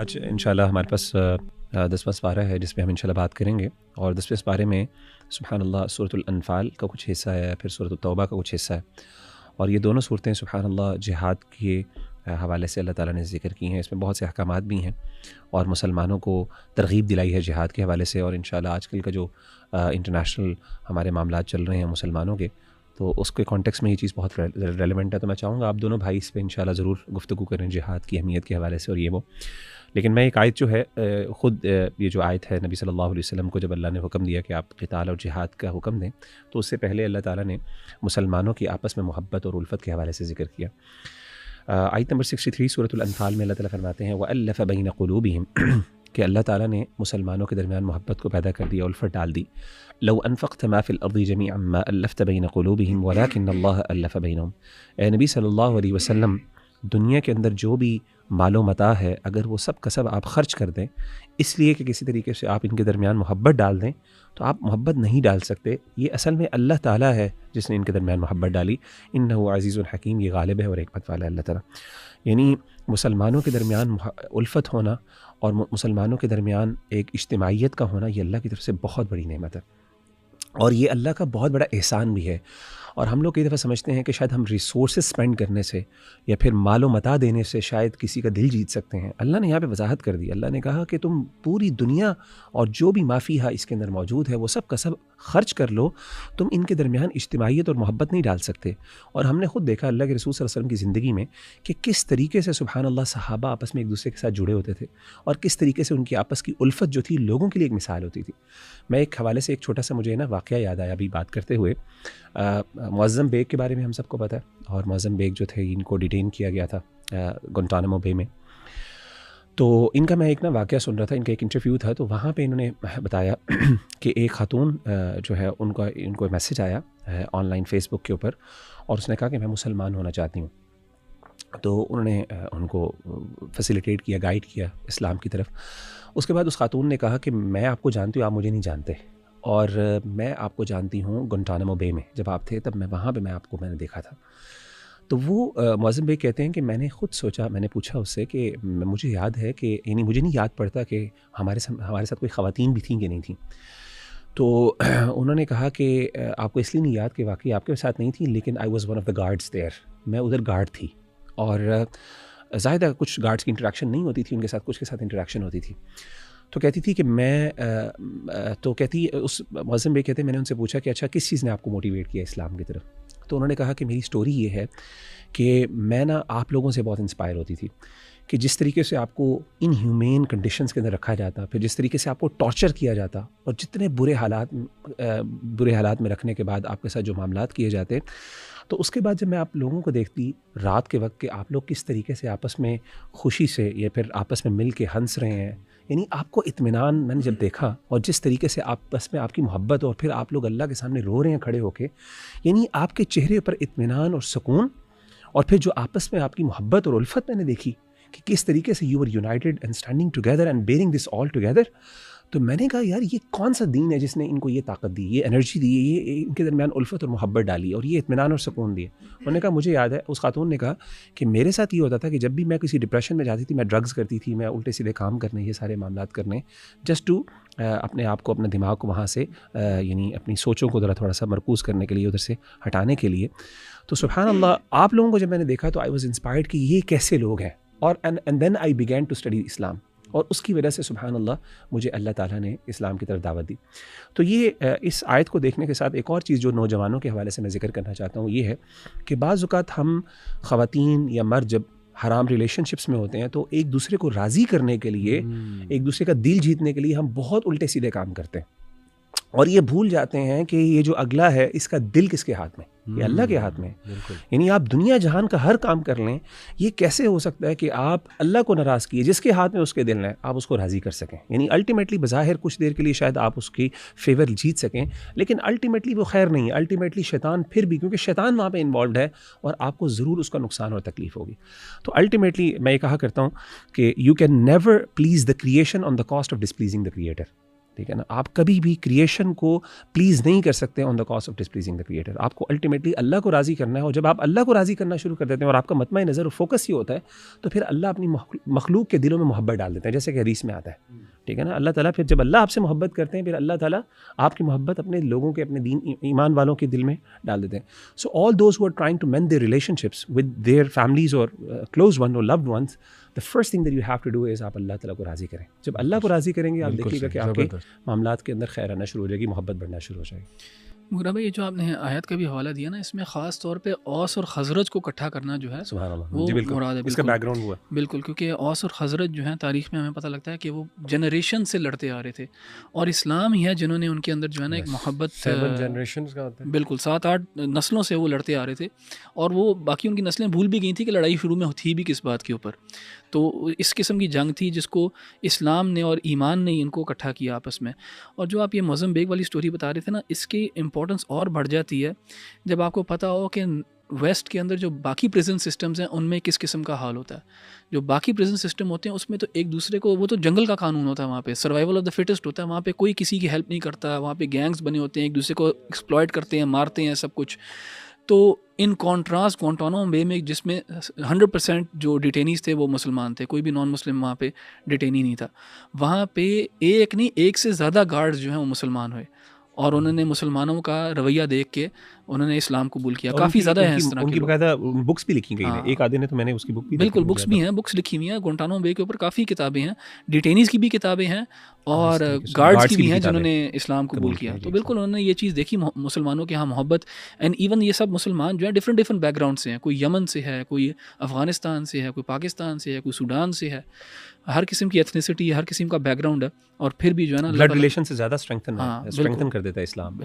آج انشاءاللہ ہمارے پاس 10واں پارہ ہے جس پہ ہم انشاءاللہ بات کریں گے، اور 10ویں پارے میں سبحان اللہ سورۃ الانفال کا کچھ حصہ ہے، پھر سورۃ التوبہ کا کچھ حصہ ہے، اور یہ دونوں صورتیں سبحان اللہ جہاد کے حوالے سے اللہ تعالیٰ نے ذکر کی ہیں۔ اس میں بہت سے احکامات بھی ہیں اور مسلمانوں کو ترغیب دلائی ہے جہاد کے حوالے سے، اور انشاءاللہ آج کل کا جو انٹرنیشنل ہمارے معاملات چل رہے ہیں مسلمانوں کے، تو اس کے کانٹیکس میں یہ چیز بہت ریلیونٹ ہے۔ تو میں چاہوں گا آپ دونوں بھائی اس پہ انشاءاللہ ضرور گفتگو کریں جہاد کی اہمیت کے حوالے سے اور یہ وہ۔ لیکن میں ایک آیت جو ہے خود یہ جو آیت ہے نبی صلی اللہ علیہ وسلم کو جب اللہ نے حکم دیا کہ آپ قتال اور جہاد کا حکم دیں، تو اس سے پہلے اللہ تعالیٰ نے مسلمانوں کی آپس میں محبت اور الفت کے حوالے سے ذکر کیا۔ آیت نمبر 63 سورۃ الانفال میں اللہ تعالیٰ فرماتے ہیں وَأَلَّفَ بَيْنَ قُلُوبِهِمْ کہ اللہ تعالیٰ نے مسلمانوں کے درمیان محبت کو پیدا کر دیا، الفت ڈال دی۔ لو انفقت ما فی الارض جميعا ما الفت بین قلوبهم ولكن اللہ الف بینہم۔ اے نبی صلی اللہ علیہ وسلم، دنیا کے اندر جو بھی مال و متاع ہے، اگر وہ سب کا سب آپ خرچ کر دیں اس لیے کہ کسی طریقے سے آپ ان کے درمیان محبت ڈال دیں، تو آپ محبت نہیں ڈال سکتے۔ یہ اصل میں اللہ تعالیٰ ہے جس نے ان کے درمیان محبت ڈالی۔ انہ عزیز الحکیم، یہ غالب ہے اور حکمت والا ہے اللہ تعالیٰ۔ یعنی مسلمانوں کے درمیان الفت ہونا اور مسلمانوں کے درمیان ایک اجتماعیت کا ہونا، یہ اللہ کی طرف سے بہت بڑی نعمت ہے، اور یہ اللہ کا بہت بڑا احسان بھی ہے۔ اور ہم لوگ کئی دفعہ سمجھتے ہیں کہ شاید ہم ریسورسز سپینڈ کرنے سے یا پھر مال و متاع دینے سے شاید کسی کا دل جیت سکتے ہیں۔ اللہ نے یہاں پہ وضاحت کر دی، اللہ نے کہا کہ تم پوری دنیا اور جو بھی ما فیہا اس کے اندر موجود ہے وہ سب کا سب خرچ کر لو، تم ان کے درمیان اجتماعیت اور محبت نہیں ڈال سکتے۔ اور ہم نے خود دیکھا اللہ کے رسول صلی اللہ علیہ وسلم کی زندگی میں کہ کس طریقے سے سبحان اللہ صحابہ آپس میں ایک دوسرے کے ساتھ جڑے ہوتے تھے، اور کس طریقے سے ان کی آپس کی الفت جو تھی لوگوں کے لیے ایک مثال ہوتی تھی۔ میں ایک حوالے سے ایک چھوٹا سا مجھے نا واقعہ یاد آیا ابھی بات کرتے ہوئے۔ معظم بیگ کے بارے میں ہم سب کو پتہ ہے، اور معظم بیگ جو تھے ان کو ڈیٹین کیا گیا تھا گوانتانامو بے میں۔ تو ان کا میں ایک نا واقعہ سن رہا تھا، ان کا ایک انٹرویو تھا، تو وہاں پہ انہوں نے بتایا کہ ایک خاتون جو ہے ان کو میسج آیا آن لائن فیس بک کے اوپر، اور اس نے کہا کہ میں مسلمان ہونا چاہتی ہوں۔ تو انہوں نے ان کو فیسیلیٹیٹ کیا، گائیڈ کیا اسلام کی طرف۔ اس کے بعد اس خاتون نے کہا کہ میں آپ کو جانتی ہوں، آپ مجھے نہیں جانتے، اور میں آپ کو جانتی ہوں گوانتانامو بے میں جب آپ تھے، تب میں وہاں پہ میں نے دیکھا تھا۔ تو وہ معظم بھائی کہتے ہیں کہ میں نے خود سوچا، میں نے پوچھا اس سے کہ مجھے یاد ہے کہ یعنی مجھے نہیں یاد پڑتا کہ ہمارے ساتھ کوئی خواتین بھی تھیں کہ نہیں تھیں۔ تو انہوں نے کہا کہ آپ کو اس لیے نہیں یاد کہ واقعی آپ کے ساتھ نہیں تھیں، لیکن I was one of the guards there, میں ادھر گارڈ تھی، اور ظاہر ہے کچھ گارڈس کی انٹریکشن نہیں ہوتی تھی ان کے ساتھ، کچھ کے ساتھ انٹریکشن ہوتی تھی۔ تو کہتی تھی کہ اس معظم بھائی کہتے ہیں میں نے ان سے پوچھا کہ اچھا کس چیز نے آپ کو موٹیویٹ کیا اسلام کی طرف؟ تو انہوں نے کہا کہ میری سٹوری یہ ہے کہ میں نا آپ لوگوں سے بہت انسپائر ہوتی تھی کہ جس طریقے سے آپ کو ان ہیومین کنڈیشنز کے اندر رکھا جاتا، پھر جس طریقے سے آپ کو ٹارچر کیا جاتا، اور جتنے برے حالات میں رکھنے کے بعد آپ کے ساتھ جو معاملات کیے جاتے، تو اس کے بعد جب میں آپ لوگوں کو دیکھتی رات کے وقت کہ آپ لوگ کس طریقے سے آپس میں خوشی سے یا پھر آپس میں مل کے ہنس رہے ہیں، یعنی آپ کو اطمینان میں نے جب دیکھا، اور جس طریقے سے آپس میں آپ کی محبت، اور پھر آپ لوگ اللہ کے سامنے رو رہے ہیں کھڑے ہو کے، یعنی آپ کے چہرے پر اطمینان اور سکون، اور پھر جو آپس میں آپ کی محبت اور الفت میں نے دیکھی کہ کس طریقے سے you are united and standing together and bearing this all together. تو میں نے کہا یار یہ کون سا دین ہے جس نے ان کو یہ طاقت دی، یہ انرجی دی، یہ ان کے درمیان الفت اور محبت ڈالی، اور یہ اطمینان اور سکون دیے۔ انہوں نے کہا مجھے یاد ہے، اس خاتون نے کہا کہ میرے ساتھ یہ ہوتا تھا کہ جب بھی میں کسی ڈپریشن میں جاتی تھی، میں ڈرگز کرتی تھی، میں الٹے سیدھے کام کرنے، یہ سارے معاملات کرنے، جسٹ ٹو اپنے آپ کو، اپنے دماغ کو وہاں سے یعنی اپنی سوچوں کو تھوڑا سا مرکوز کرنے کے لیے، ادھر سے ہٹانے کے لیے۔ تو سبحان اللہ آپ لوگوں کو جب میں نے دیکھا تو آئی واز انسپائرڈ کہ یہ کیسے لوگ ہیں، اور and then I begin to study Islam, اور اس کی وجہ سے سبحان اللہ مجھے اللہ تعالیٰ نے اسلام کی طرف دعوت دی۔ تو یہ اس آیت کو دیکھنے کے ساتھ ایک اور چیز جو نوجوانوں کے حوالے سے میں ذکر کرنا چاہتا ہوں، یہ ہے کہ بعض اوقات ہم خواتین یا مرد جب حرام ریلیشن شپس میں ہوتے ہیں تو ایک دوسرے کو راضی کرنے کے لیے، ایک دوسرے کا دل جیتنے کے لیے ہم بہت الٹے سیدھے کام کرتے ہیں، اور یہ بھول جاتے ہیں کہ یہ جو اگلا ہے اس کا دل کس کے ہاتھ میں، یہ اللہ کے ہاتھ میں ہے۔ یعنی آپ دنیا جہان کا ہر کام کر لیں، یہ کیسے ہو سکتا ہے کہ آپ اللہ کو ناراض کیے، جس کے ہاتھ میں اس کے دل ہے، آپ اس کو راضی کر سکیں؟ یعنی الٹیمیٹلی بظاہر کچھ دیر کے لیے شاید آپ اس کی فیور جیت سکیں، لیکن الٹیمیٹلی وہ خیر نہیں ہے، الٹیمیٹلی شیطان پھر بھی، کیونکہ شیطان وہاں پہ انوالوڈ ہے، اور آپ کو ضرور اس کا نقصان اور تکلیف ہوگی۔ تو الٹیمیٹلی میں یہ کہا کرتا ہوں کہ you can never please the creation on the cost of displeasing the creator. ٹھیک ہے نا. آپ کبھی بھی کریشن کو پلیز نہیں کر سکتے on the cost of displeasing the creator. آپ کو الٹیمیٹلی اللہ کو راضی کرنا ہے, اور جب آپ اللہ کو راضی کرنا شروع کر دیتے ہیں اور آپ کا مطمع نظر اور فوکس یہ ہوتا ہے, تو پھر اللہ اپنی مخلوق کے دلوں میں محبت ڈال دیتے ہیں, جیسے کہ حدیث میں آتا ہے. ٹھیک ہے نا. اللہ تعالیٰ پھر جب اللہ آپ سے محبت کرتے ہیں, پھر اللہ تعالیٰ آپ کی محبت اپنے لوگوں کے, اپنے دین ایمان والوں کے دل میں ڈال دیتے ہیں. So all those who are trying to mend their relationships with their families اور کلوز ون اور loved ones, the first thing that you have to do is آپ اللہ تعالیٰ کو راضی کریں. جب اللہ کو راضی کریں گے, آپ دیکھیے گا کہ آپ کے معاملات کے اندر خیر آنا شروع ہو جائے گی, محبت بڑھنا شروع ہو جائے گی. مغرا بھائی, یہ جو آپ نے آیت کا بھی حوالہ دیا نا, اس میں خاص طور پہ اوس اور خزرج کو اکٹھا کرنا جو ہے سبحان اللہ, وہ جی بالکل, مراد ہے. اس کا بیک گراؤنڈ ہوا بالکل, کیونکہ اوس اور خزرج جو ہیں تاریخ میں ہمیں پتہ لگتا ہے کہ وہ جنریشن سے لڑتے آ رہے تھے, اور اسلام ہی ہے جنہوں نے ان کے اندر جو ہے نا ایک محبت, بالکل 7-8 نسلوں سے وہ لڑتے آ رہے تھے, اور وہ باقی ان کی نسلیں بھول بھی گئی تھیں کہ لڑائی شروع میں تھی بھی کس بات کے اوپر. تو اس قسم کی جنگ تھی جس کو اسلام نے اور ایمان نے ان کو اکٹھا کیا آپس میں. اور جو آپ یہ معظم بیگ والی سٹوری بتا رہے تھے نا, اس کی امپورٹنس اور بڑھ جاتی ہے جب آپ کو پتہ ہو کہ ویسٹ کے اندر جو باقی پریزن سسٹمز ہیں ان میں کس قسم کا حال ہوتا ہے. جو باقی پریزن سسٹم ہوتے ہیں اس میں تو ایک دوسرے کو, وہ تو جنگل کا قانون ہوتا ہے, وہاں پہ سروائیول آف دا فٹسٹ ہوتا ہے, وہاں پہ کوئی کسی کی ہیلپ نہیں کرتا, وہاں پہ گینگز بنے ہوتے ہیں, ایک دوسرے کو ایکسپلائٹ کرتے ہیں, مارتے ہیں, سب کچھ. تو ان کانٹراسٹ گوانٹانامو بے میں, جس میں 100% جو ڈیٹینیز تھے وہ مسلمان تھے, کوئی بھی نان مسلم وہاں پہ ڈیٹینی نہیں تھا, وہاں پہ ایک سے زیادہ گارڈز جو ہیں وہ مسلمان ہوئے, اور انہوں نے مسلمانوں کا رویہ دیکھ کے انہوں نے اسلام قبول کیا. کافی زیادہ ہیں اس طرح ان کی باقاعدہ بکس بھی لکھی گئی ہیں. ایک آدھے نے تو میں نے اس کی بک بھی, بالکل بکس بھی ہیں, بکس لکھی ہوئی ہیں گوانٹانامو بے کے اوپر, کافی کتابیں ہیں, ڈیٹینیز کی بھی کتابیں ہیں اور گارڈز کی بھی ہیں جنہوں نے اسلام قبول کیا. تو بالکل انہوں نے یہ چیز دیکھی, مسلمانوں کے ہاں محبت. اینڈ ایون یہ سب مسلمان جو ہیں ڈفرینٹ بیک گراؤنڈ سے ہیں, کوئی یمن سے ہے, کوئی افغانستان سے ہے, کوئی پاکستان سے ہے, کوئی سوڈان سے ہے, ہر قسم کی ایتھنیسٹی, ہر قسم کا بیک گراؤنڈ ہے, اور پھر بھی جو ہے نا بلڈ ریلیشن سے زیادہ اسٹرینگتھن کر دیتا ہے اسلام.